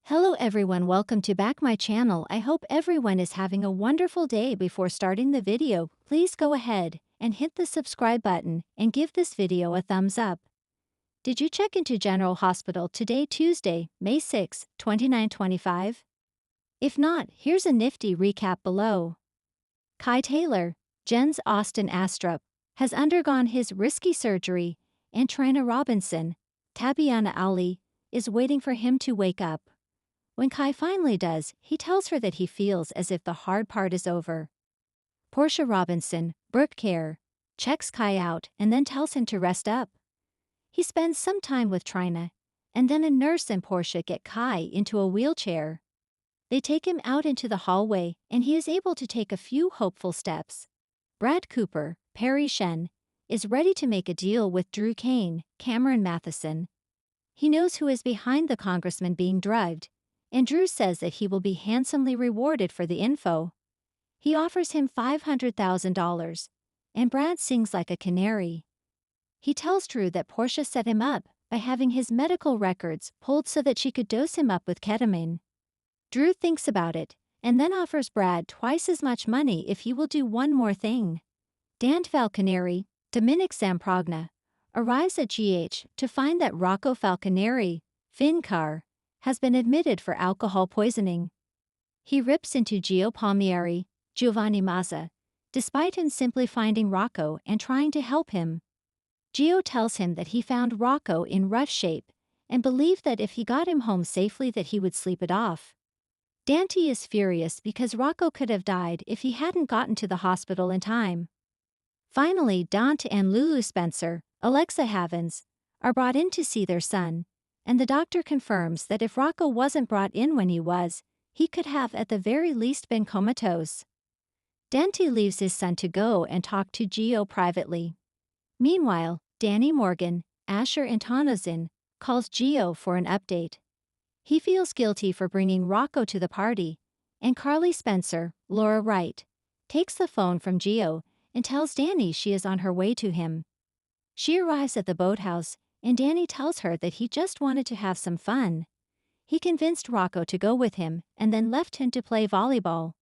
Hello everyone, welcome to back my channel. I hope everyone is having a wonderful day. Before starting the video, please go ahead and hit the subscribe button and give this video a thumbs up. Did you check into General Hospital today, Tuesday, May 6, 2925? If not, here's a nifty recap below. Kai Taylor, Jens Austen Astrup, has undergone his risky surgery, and Trina Robinson, Tabiana Ali, is waiting for him to wake up. When Kai finally does, he tells her that he feels as if the hard part is over. Portia Robinson, Brooke Care, checks Kai out and then tells him to rest up. He spends some time with Trina, and then a nurse and Portia get Kai into a wheelchair. They take him out into the hallway and he is able to take a few hopeful steps. Brad Cooper, Perry Shen, is ready to make a deal with Drew Kane, Cameron Matheson. He knows who is behind the congressman being drugged, and Drew says that he will be handsomely rewarded for the info. He offers him $500,000, and Brad sings like a canary. He tells Drew that Portia set him up by having his medical records pulled so that she could dose him up with ketamine. Drew thinks about it, and then offers Brad twice as much money if he will do one more thing. Dan Falconeri, Dominic Zamprogna, arrives at GH to find that Rocco Falconeri, Fincar, has been admitted for alcohol poisoning. He rips into Gio Palmieri, Giovanni Mazza, despite him simply finding Rocco and trying to help him. Gio tells him that he found Rocco in rough shape and believed that if he got him home safely that he would sleep it off. Dante is furious because Rocco could have died if he hadn't gotten to the hospital in time. Finally, Dante and Lulu Spencer, Alexa Havens, are brought in to see their son, and the doctor confirms that if Rocco wasn't brought in when he was, he could have at the very least been comatose. Dante leaves his son to go and talk to Gio privately. Meanwhile, Danny Morgan, Asher Antonozin, calls Gio for an update. He feels guilty for bringing Rocco to the party, and Carly Spencer, Laura Wright, takes the phone from Gio and tells Danny she is on her way to him. She arrives at the boathouse, and Danny tells her that he just wanted to have some fun. He convinced Rocco to go with him and then left him to play volleyball.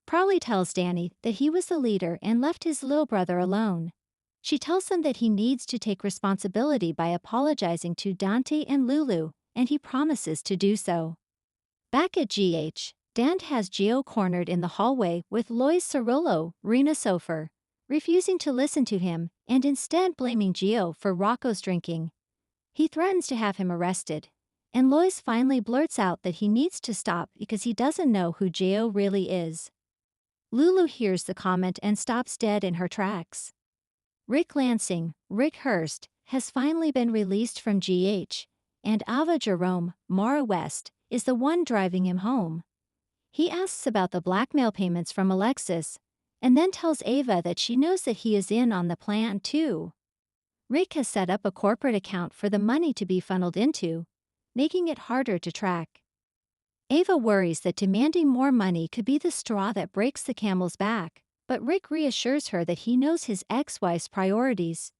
Crowley tells Danny that he was the leader and left his little brother alone. She tells him that he needs to take responsibility by apologizing to Dante and Lulu, and he promises to do so. Back at GH, Dan has Gio cornered in the hallway with Lois Cirillo, Rena Sofer, refusing to listen to him and instead blaming Gio for Rocco's drinking. He threatens to have him arrested, and Lois finally blurts out that he needs to stop because he doesn't know who Gio really is. Lulu hears the comment and stops dead in her tracks. Rick Lansing, Rick Hurst, has finally been released from GH, and Ava Jerome, Mara West, is the one driving him home. He asks about the blackmail payments from Alexis, and then tells Ava that she knows that he is in on the plan too. Rick has set up a corporate account for the money to be funneled into, making it harder to track. Ava worries that demanding more money could be the straw that breaks the camel's back, but Rick reassures her that he knows his ex-wife's priorities.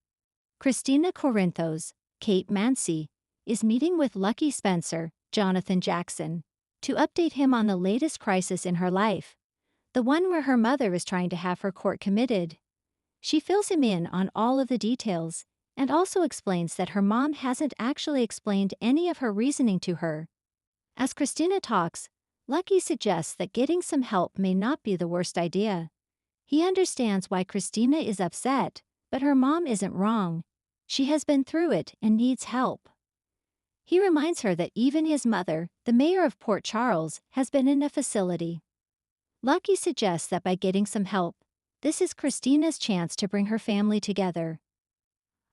Christina Corinthos, Kate Mancy, is meeting with Lucky Spencer, Jonathan Jackson, to update him on the latest crisis in her life, the one where her mother is trying to have her court committed. She fills him in on all of the details, and also explains that her mom hasn't actually explained any of her reasoning to her. As Christina talks, Lucky suggests that getting some help may not be the worst idea. He understands why Christina is upset, but her mom isn't wrong. She has been through it and needs help. He reminds her that even his mother, the mayor of Port Charles, has been in a facility. Lucky suggests that by getting some help, this is Christina's chance to bring her family together.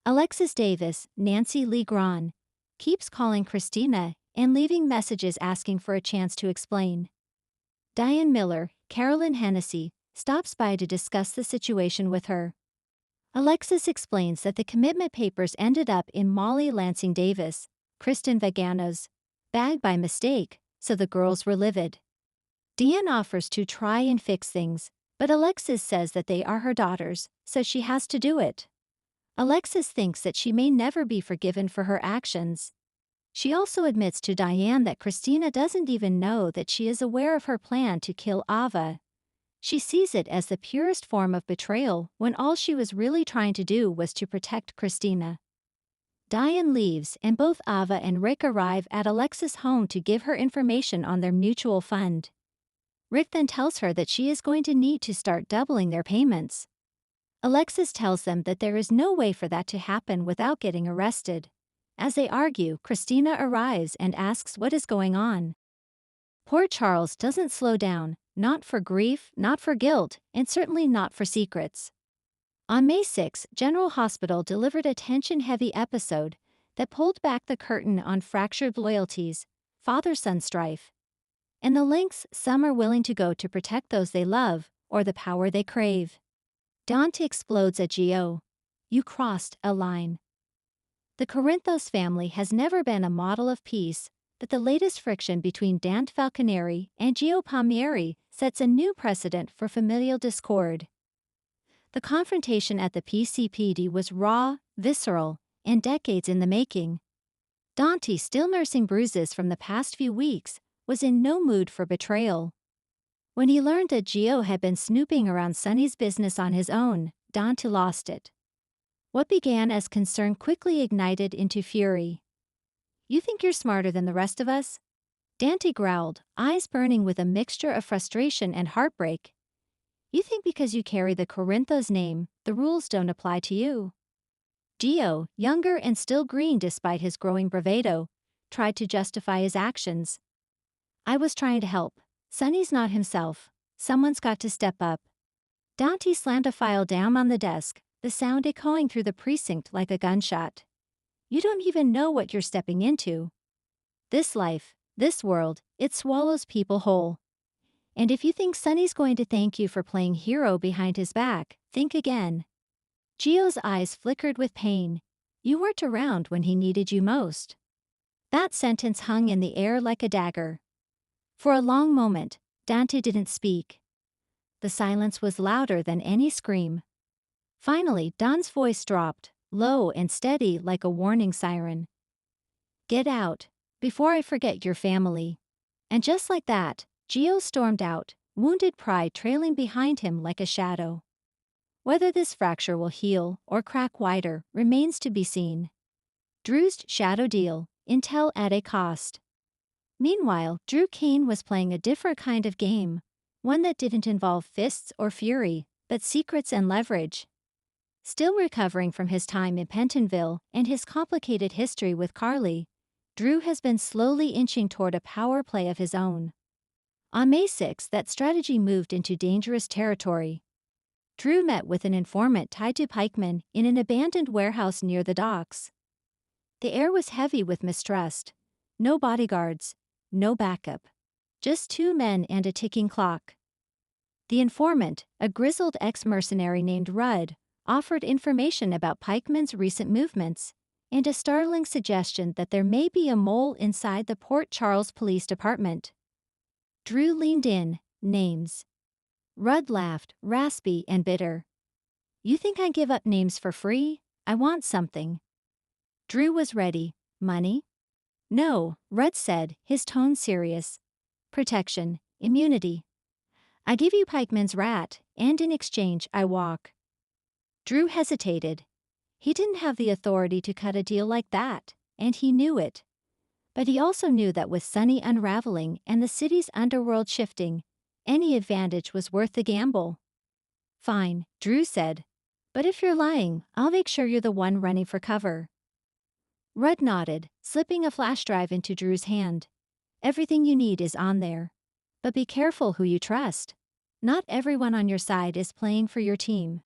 Alexis Davis, Nancy Lee Gran, keeps calling Christina and leaving messages asking for a chance to explain. Diane Miller, Carolyn Hennessy, stops by to discuss the situation with her. Alexis explains that the commitment papers ended up in Molly Lansing Davis, Kristen Vegano's bag by mistake, so the girls were livid. Deanne offers to try and fix things, but Alexis says that they are her daughters, so she has to do it. Alexis thinks that she may never be forgiven for her actions. She also admits to Diane that Christina doesn't even know that she is aware of her plan to kill Ava. She sees it as the purest form of betrayal when all she was really trying to do was to protect Christina. Diane leaves and both Ava and Rick arrive at Alexa's home to give her information on their mutual fund. Rick then tells her that she is going to need to start doubling their payments. Alexis tells them that there is no way for that to happen without getting arrested. As they argue, Christina arrives and asks what is going on. Poor Charles doesn't slow down, not for grief, not for guilt, and certainly not for secrets. On May 6, General Hospital delivered a tension-heavy episode that pulled back the curtain on fractured loyalties, father-son strife, and the lengths some are willing to go to protect those they love or the power they crave. Dante explodes at Gio. You crossed a line. The Corinthos family has never been a model of peace, but the latest friction between Dante Falconeri and Gio Palmieri sets a new precedent for familial discord. The confrontation at the PCPD was raw, visceral, and decades in the making. Dante, still nursing bruises from the past few weeks, was in no mood for betrayal. When he learned that Gio had been snooping around Sonny's business on his own, Dante lost it. What began as concern quickly ignited into fury. You think you're smarter than the rest of us? Dante growled, eyes burning with a mixture of frustration and heartbreak. You think because you carry the Corinthos name, the rules don't apply to you? Gio, younger and still green despite his growing bravado, tried to justify his actions. I was trying to help. Sonny's not himself. Someone's got to step up. Dante slammed a file down on the desk, the sound echoing through the precinct like a gunshot. You don't even know what you're stepping into. This life, this world, it swallows people whole. And if you think Sonny's going to thank you for playing hero behind his back, think again. Gio's eyes flickered with pain. You weren't around when he needed you most. That sentence hung in the air like a dagger. For a long moment, Dante didn't speak. The silence was louder than any scream. Finally, Don's voice dropped, low and steady like a warning siren. Get out, before I forget your family. And just like that, Gio stormed out, wounded pride trailing behind him like a shadow. Whether this fracture will heal or crack wider remains to be seen. Drew's shadow deal, intel at a cost. Meanwhile, Drew Kane was playing a different kind of game, one that didn't involve fists or fury, but secrets and leverage. Still recovering from his time in Pentonville and his complicated history with Carly, Drew has been slowly inching toward a power play of his own. On May 6, that strategy moved into dangerous territory. Drew met with an informant tied to pikemen in an abandoned warehouse near the docks. The air was heavy with mistrust. No bodyguards, no backup. Just two men and a ticking clock. The informant, a grizzled ex-mercenary named Rudd, offered information about pikemen's recent movements and a startling suggestion that there may be a mole inside the Port Charles Police Department. Drew leaned in. Names. Rudd laughed, raspy and bitter. You think I give up names for free? I want something. Drew was ready. Money? No, Rudd said, his tone serious. Protection, immunity. I give you pikeman's rat, and in exchange I walk. Drew hesitated. He didn't have the authority to cut a deal like that, and he knew it. But he also knew that with Sonny unraveling and the city's underworld shifting, any advantage was worth the gamble. Fine, Drew said. But if you're lying, I'll make sure you're the one running for cover. Rudd nodded, slipping a flash drive into Drew's hand. Everything you need is on there. But be careful who you trust. Not everyone on your side is playing for your team.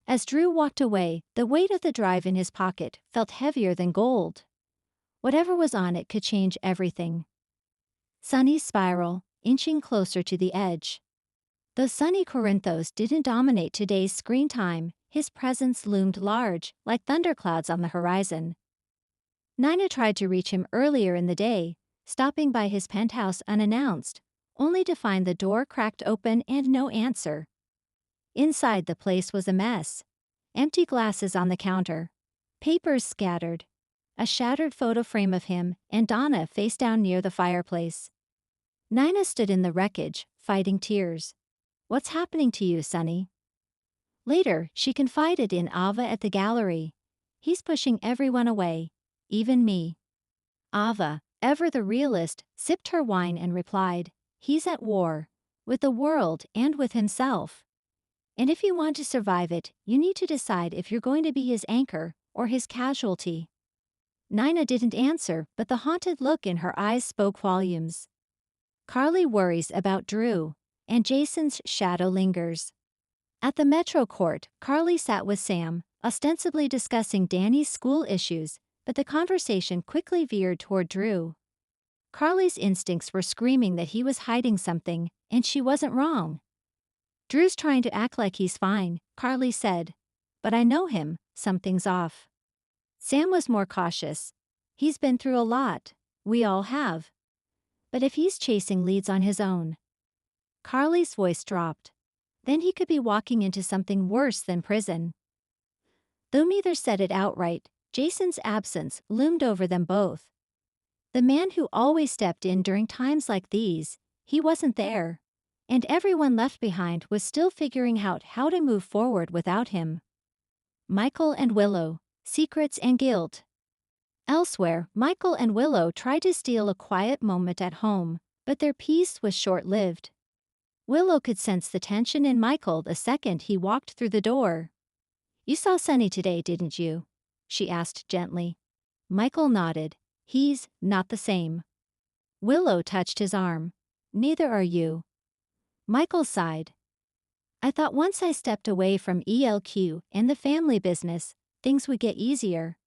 As Drew walked away, the weight of the drive in his pocket felt heavier than gold. Whatever was on it could change everything. Sonny's spiral, inching closer to the edge. Though Sonny Corinthos didn't dominate today's screen time, his presence loomed large, like thunderclouds on the horizon. Nina tried to reach him earlier in the day, stopping by his penthouse unannounced, only to find the door cracked open and no answer. Inside the place was a mess. Empty glasses on the counter. Papers scattered. a shattered photo frame of him and Donna face down near the fireplace. Nina stood in the wreckage, fighting tears. "What's happening to you, Sonny?" Later, she confided in Ava at the gallery. "He's pushing everyone away, even me." Ava, ever the realist, sipped her wine and replied, "He's at war, with the world and with himself. And if you want to survive it, you need to decide if you're going to be his anchor or his casualty." Nina didn't answer, but the haunted look in her eyes spoke volumes. Carly worries about Drew, and Jason's shadow lingers. At the Metro Court, Carly sat with Sam, ostensibly discussing Danny's school issues, but the conversation quickly veered toward Drew. Carly's instincts were screaming that he was hiding something, and she wasn't wrong. "Drew's trying to act like he's fine," Carly said. "But I know him, something's off." Sam was more cautious. "He's been through a lot. We all have. But if he's chasing leads on his own..." Carly's voice dropped. "Then he could be walking into something worse than prison." Though neither said it outright, Jason's absence loomed over them both. The man who always stepped in during times like these, he wasn't there. And everyone left behind was still figuring out how to move forward without him. Michael and Willow, secrets and guilt. Elsewhere, Michael and Willow tried to steal a quiet moment at home, but their peace was short-lived. Willow could sense the tension in Michael the second he walked through the door. "You saw Sonny today, didn't you?" she asked gently. Michael nodded. "He's not the same." Willow touched his arm. "Neither are you." Michael sighed. "I thought once I stepped away from ELQ and the family business, things would get easier.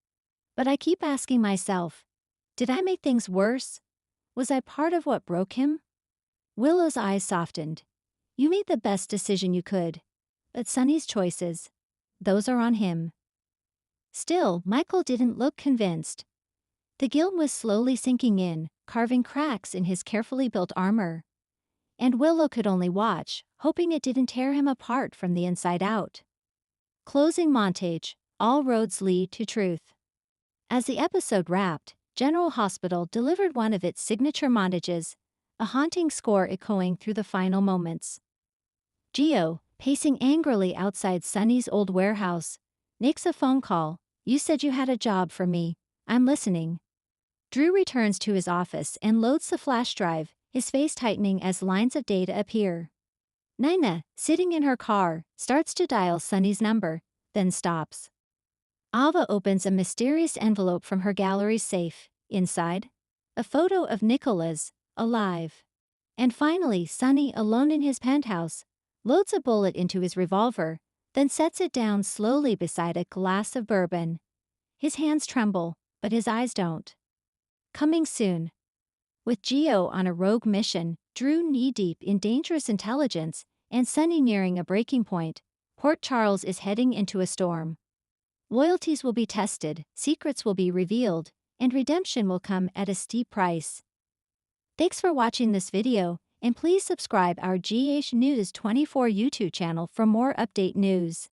But I keep asking myself, did I make things worse? Was I part of what broke him?" Willow's eyes softened. "You made the best decision you could. But Sonny's choices, those are on him." Still, Michael didn't look convinced. The guilt was slowly sinking in, carving cracks in his carefully built armor. And Willow could only watch, hoping it didn't tear him apart from the inside out. Closing montage, all roads lead to truth. As the episode wrapped, General Hospital delivered one of its signature montages, a haunting score echoing through the final moments. Gio, pacing angrily outside Sonny's old warehouse, makes a phone call. "You said you had a job for me. I'm listening." Drew returns to his office and loads the flash drive, his face tightening as lines of data appear. Nina, sitting in her car, starts to dial Sonny's number, then stops. Ava opens a mysterious envelope from her gallery's safe. Inside, a photo of Nicholas, alive. And finally, Sonny, alone in his penthouse, loads a bullet into his revolver, then sets it down slowly beside a glass of bourbon. His hands tremble, but his eyes don't. Coming soon. With Gio on a rogue mission, Drew knee-deep in dangerous intelligence, and Sonny nearing a breaking point, Port Charles is heading into a storm. Loyalties will be tested, secrets will be revealed, and redemption will come at a steep price. Thanks for watching this video, and please subscribe our GH News 24 YouTube channel for more update news.